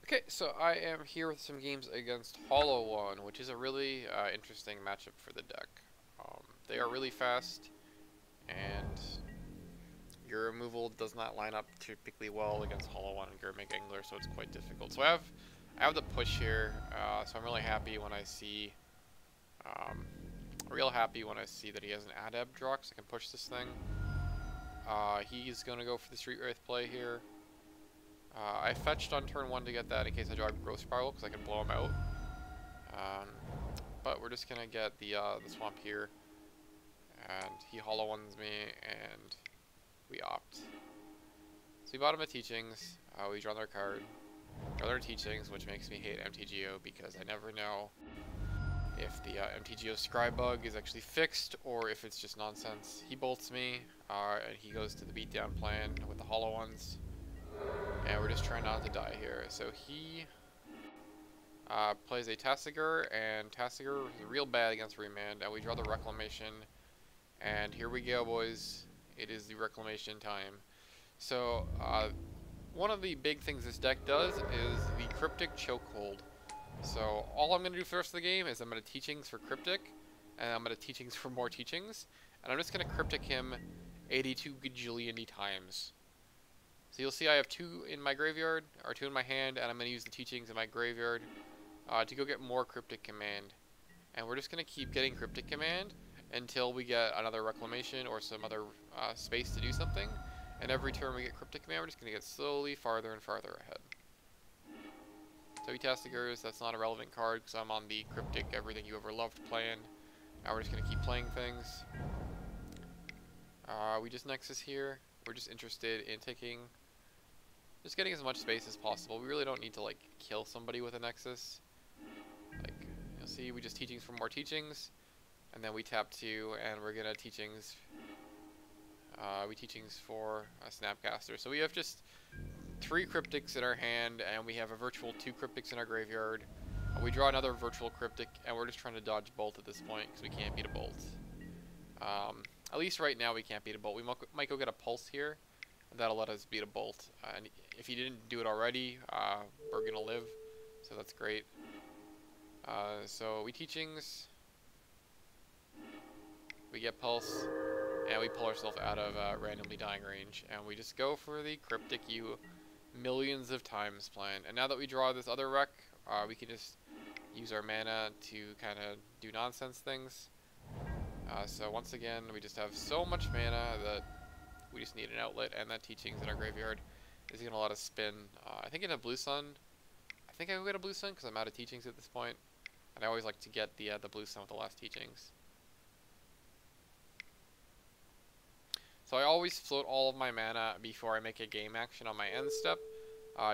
Okay, so I am here with some games against Hollow One, which is a really interesting matchup for the deck. They are really fast, and your removal does not line up typically well against Hollow One and Gurmag Angler, so it's quite difficult. So I have the push here, so I'm really happy when I see, um, real happy when I see that he has an Adept draw, because I can push this thing. He's gonna go for the Street Wraith play here. I fetched on turn 1 to get that in case I draw Growth Spiral, because I can blow him out. Um, but we're just gonna get the swamp here, and he hollow ones me, and we opt. So we bought him a Teachings. We draw their card, draw their Teachings, which makes me hate MTGO because I never know if the MTGO Scry bug is actually fixed or if it's just nonsense. He bolts me, and he goes to the beatdown plan with the hollow ones, and we're just trying not to die here. So he plays a Tasigur, and Tasigur is real bad against Remand, and we draw the Reclamation, and here we go, boys. It is the Reclamation time. So, one of the big things this deck does is the Cryptic Chokehold. So, all I'm going to do for the rest of the game is I'm going to Teachings for Cryptic, and I'm going to Teachings for more Teachings, and I'm just going to Cryptic him 82 gajillion times. So you'll see I have 2 in my graveyard, or 2 in my hand, and I'm going to use the Teachings in my graveyard to go get more Cryptic Command. And we're just going to keep getting Cryptic Command until we get another Reclamation or some other space to do something. And every turn we get Cryptic Command, we're just going to get slowly farther and farther ahead. So Etastigurs, that's not a relevant card because I'm on the Cryptic Everything You Ever Loved plan. Now we're just going to keep playing things. We just Nexus here. We're just interested in just getting as much space as possible. We really don't need to like kill somebody with a Nexus. Like, you'll see we just Teachings for more Teachings, and then we tap 2, and we're gonna Teachings, we Teachings for a Snapcaster. So we have just 3 Cryptics in our hand, and we have a virtual 2 Cryptics in our graveyard. We draw another virtual Cryptic, and we're just trying to dodge Bolt at this point, because we can't beat a Bolt. At least right now we can't beat a Bolt. We might go get a Pulse here, and that'll let us beat a Bolt. And if he didn't do it already, we're gonna live, so that's great. So we Teachings, we get Pulse, and we pull ourselves out of randomly dying range, and we just go for the Cryptic You millions of times plan. And now that we draw this other wreck, we can just use our mana to kind of do nonsense things. So once again, we just have so much mana that we just need an outlet, and that Teachings in our graveyard is going to let us spin. I think in a Blue Sun, I think I will get a Blue Sun because I'm out of Teachings at this point. And I always like to get the Blue Sun with the last Teachings. So I always float all of my mana before I make a game action on my end step,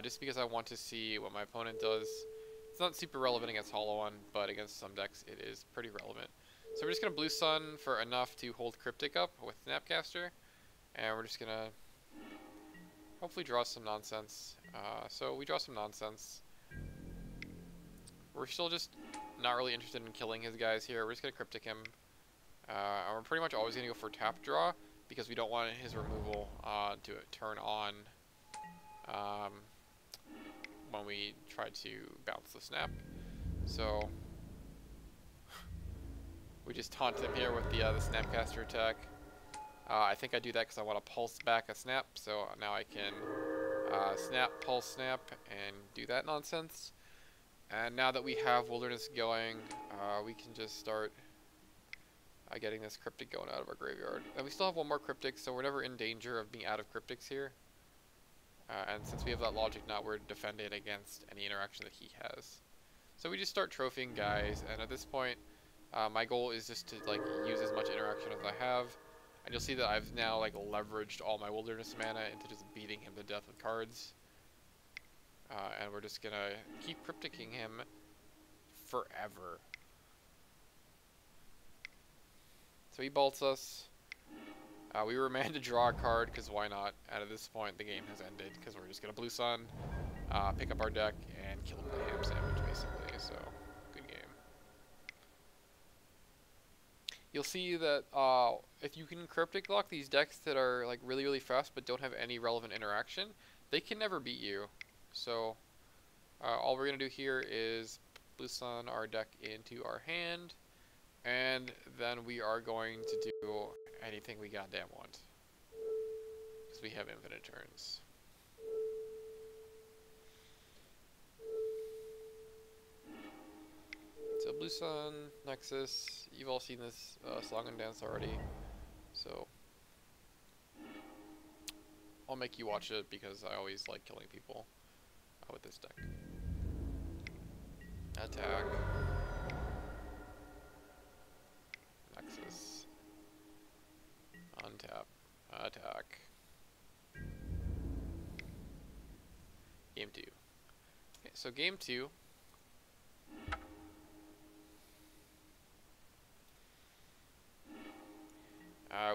just because I want to see what my opponent does. It's not super relevant against Hollow One, but against some decks it is pretty relevant. So we're just going to Blue Sun for enough to hold Cryptic up with Snapcaster, and we're just going to hopefully draw some nonsense. So we draw some nonsense. We're still just not really interested in killing his guys here. We're just going to Cryptic him. And we're pretty much always going to go for tap draw, because we don't want his removal to turn on when we try to bounce the snap. So we just taunt him here with the Snapcaster attack. I think I do that because I want to pulse back a snap, so now I can snap, pulse, snap, and do that nonsense. And now that we have Wilderness going, we can just start getting this Cryptic going out of our graveyard. And we still have one more Cryptic, so we're never in danger of being out of Cryptics here. And since we have that Logic Knot, we're defended against any interaction that he has. So we just start trophying guys, and at this point, my goal is just to like use as much interaction as I have. And you'll see that I've now like leveraged all my Wilderness mana into just beating him to death with cards. And we're just gonna keep Crypticing him forever. So he bolts us. We were meant to draw a card, because why not? And at this point, the game has ended, because we're just going to Blue Sun, pick up our deck, and kill him with a ham sandwich, basically. So, good game. You'll see that if you can Cryptic lock these decks that are like really fast but don't have any relevant interaction, they can never beat you. So, All we're going to do here is blue sun our deck into our hand, and then we are going to do anything we goddamn want, because we have infinite turns. So blue sun, Nexus, you've all seen this song and dance already, so I'll make you watch it because I always like killing people with this deck. Attack. Nexus. Untap. Attack. Game 2. Okay, so game 2.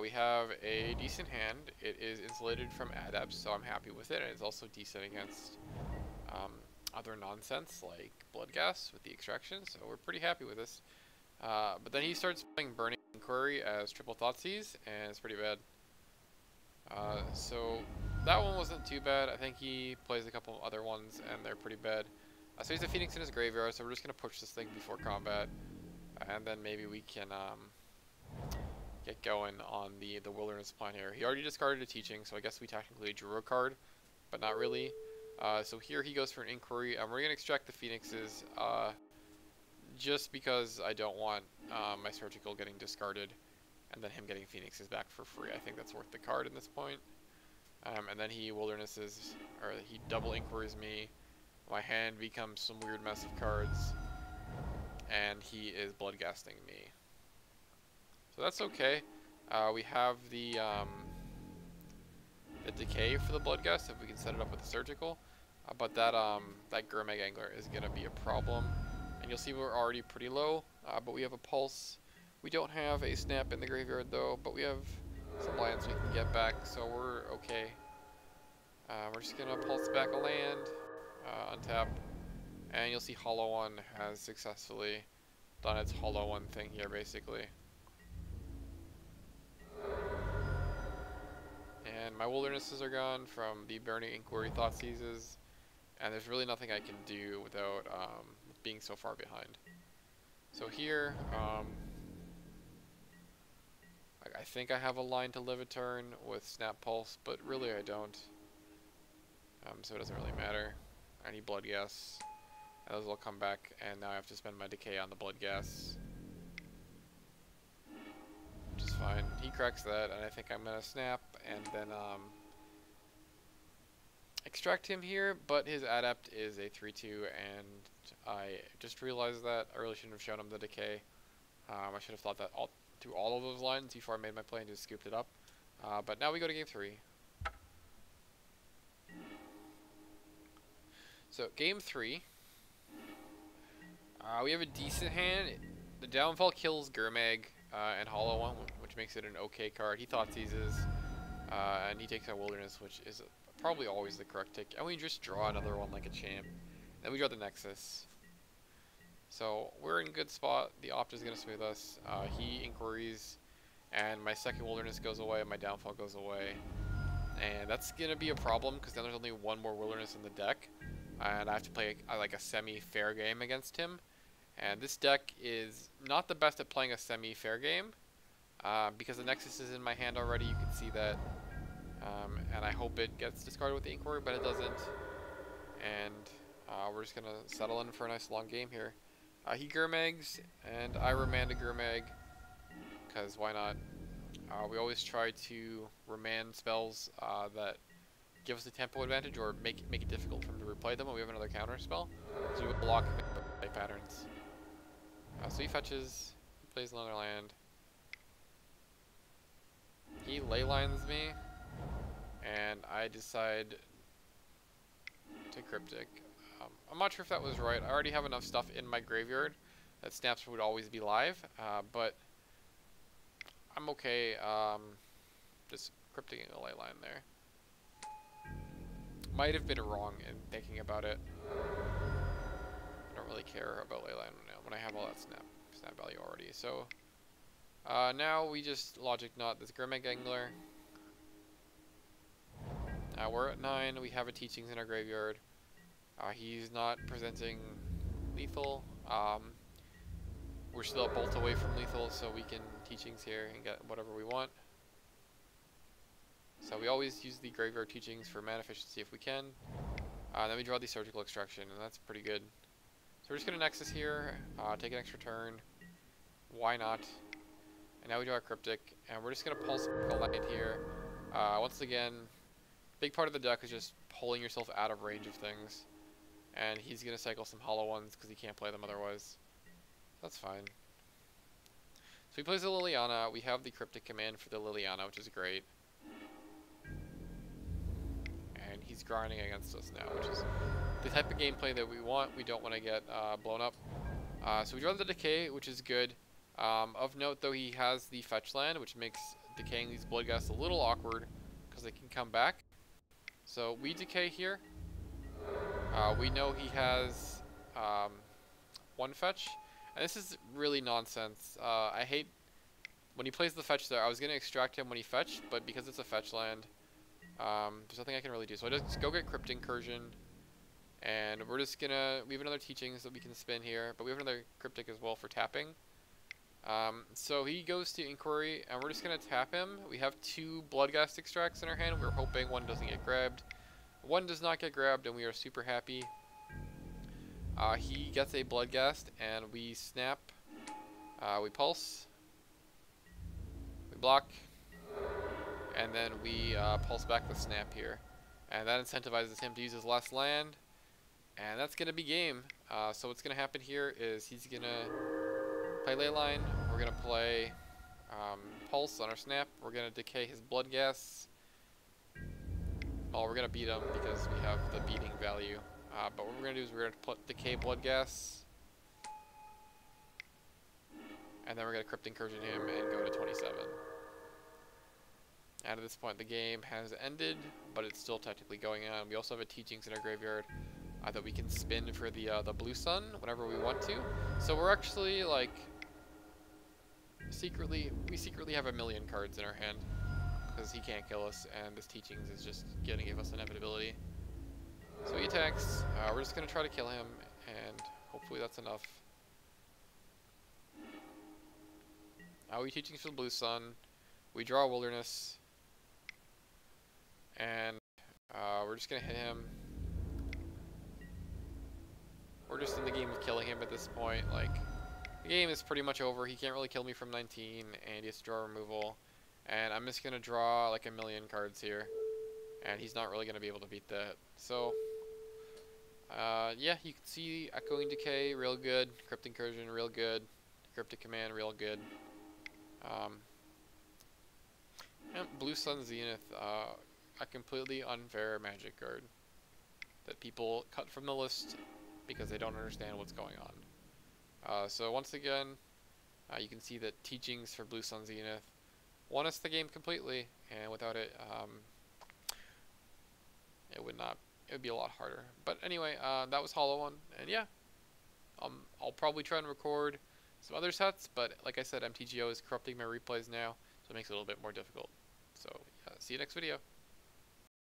We have a decent hand. It is insulated from adepts, so I'm happy with it, and it's also decent against other nonsense like Bloodghast with the extraction, so we're pretty happy with this. But then he starts playing Burning Inquiry as triple Thoughtseize, and it's pretty bad. So that one wasn't too bad. I think he plays a couple other ones, and they're pretty bad. So he's a Phoenix in his graveyard, so we're just going to push this thing before combat, and then maybe we can get going on the Wilderness plan here. He already discarded a Teaching, so I guess we technically drew a card, but not really. So here he goes for an Inquiry, and we're going to extract the Phoenixes, just because I don't want my Surgical getting discarded, and then him getting Phoenixes back for free. I think that's worth the card in this point. And then he Wildernesses, or he double Inquiries me. My hand becomes some weird mess of cards, and he is Bloodghasting me. So that's okay. We have the decay for the Bloodghast if we can set it up with the Surgical, but that Gurmag Angler is gonna be a problem. And you'll see we're already pretty low, but we have a Pulse. We don't have a Snap in the graveyard though, but we have some lands we can get back, so we're okay. We're just gonna Pulse back a land, untap, and you'll see Hollow One has successfully done its Hollow One thing here basically. And my Wildernesses are gone from the Burning Inquiry Thoughtseizes, and there's really nothing I can do without being so far behind. So here, I think I have a line to live a turn with Snap Pulse, but really I don't. So it doesn't really matter. I need Bloodghast, and those will come back, and now I have to spend my decay on the Bloodghast, which is fine. He cracks that, and I think I'm gonna Snap, and then extract him here, but his Adept is a 3/2, and I just realized that. I really shouldn't have shown him the decay. I should have thought that through all of those lines before I made my play and just scooped it up. But now we go to game 3. So game 3, we have a decent hand. The Downfall kills Gurmag and Hollow One, which makes it an okay card. He Thoughtseizes, and he takes our Wilderness, which is probably always the correct take. And we just draw another one like a champ. Then we draw the Nexus. So we're in a good spot. The Opt is going to smooth us. He Inquiries, and my second Wilderness goes away, and my Downfall goes away. And that's going to be a problem, because then there's only one more Wilderness in the deck. And I have to play like a semi-fair game against him. And this deck is not the best at playing a semi-fair game, because the Nexus is in my hand already. You can see that. And I hope it gets discarded with the Inquiry, but it doesn't. And we're just going to settle in for a nice long game here. He Gurmags, and I remand a Gurmag, because why not? We always try to remand spells that give us a tempo advantage, or make it difficult for him to replay them when we have another counter spell. So we block play patterns. So he fetches, he plays another land. He Leylines me, and I decide to Cryptic. I'm not sure if that was right. I already have enough stuff in my graveyard that Snaps would always be live, but I'm okay just Crypticing a Leyline there. Might have been wrong in thinking about it. I don't really care about Leyline now when I have all that snap value already. So now we just Logic Knot this Gurmag Angler. We're at 9. We have a Teachings in our graveyard. He's not presenting lethal. We're still a bolt away from lethal, so we can teachings here and get whatever we want. So we always use the graveyard teachings for mana efficiency if we can. Then we draw the surgical extraction, and that's pretty good. So we're just going to Nexus here, take an extra turn. Why not? And now we draw a Cryptic, and we're just going to pulse a land here. Once again, big part of the deck is just pulling yourself out of range of things. And he's going to cycle some hollow ones because he can't play them otherwise. That's fine. So he plays the Liliana. We have the Cryptic command for the Liliana, which is great. And he's grinding against us now, which is the type of gameplay that we want. We don't want to get blown up. So we draw the Decay, which is good. Of note, though, he has the fetch land, which makes decaying these Bloodghasts a little awkward because they can come back. So we decay here. We know he has one fetch, and this is really nonsense. I hate when he plays the fetch there. I was going to extract him when he fetched, but because it's a fetch land, there's nothing I can really do. So I just go get Crypt Incursion, and we're just going to... We have another Teachings that we can spin here, but we have another Cryptic as well for tapping. So he goes to Inquiry, and we're just going to tap him. We have 2 Bloodghast extracts in our hand. We're hoping one doesn't get grabbed. One does not get grabbed, and we are super happy. He gets a Bloodghast, and we snap. We pulse. We block. And then we pulse back the snap here. And that incentivizes him to use his last land. And that's going to be game. So what's going to happen here is he's going to play Leyline. We're going to play Pulse on our snap. We're going to decay his Bloodghasts. Well, we're going to beat him because we have the beating value. But what we're going to do is we're going to put decay Bloodghasts. And then we're going to Crypt Incursion him and go to 27. And at this point the game has ended, but it's still technically going on. We also have a Teachings in our graveyard that we can spin for the Blue Sun whenever we want to. So we're actually like we secretly have 1,000,000 cards in our hand because he can't kill us, and this Teachings is just going to give us inevitability. So he attacks. We're just going to try to kill him, and hopefully that's enough. We Teachings for the Blue Sun. We draw Wilderness. And we're just going to hit him. We're just in the game of killing him at this point. Like, the game is pretty much over. He can't really kill me from 19, and he has to draw removal. And I'm just going to draw like 1,000,000 cards here. And he's not really going to be able to beat that. So, yeah, you can see Echoing Decay, real good. Crypt Incursion, real good. Cryptic Command, real good. And Blue Sun Zenith, a completely unfair Magic card that people cut from the list because they don't understand what's going on. So once again, you can see that Teachings for Blue Sun Zenith won us the game completely, and without it, it would be a lot harder. But anyway, that was Hollow One, and yeah, I'll probably try and record some other sets, but like I said, MTGO is corrupting my replays now, so it makes it a little bit more difficult. So, yeah, see you next video.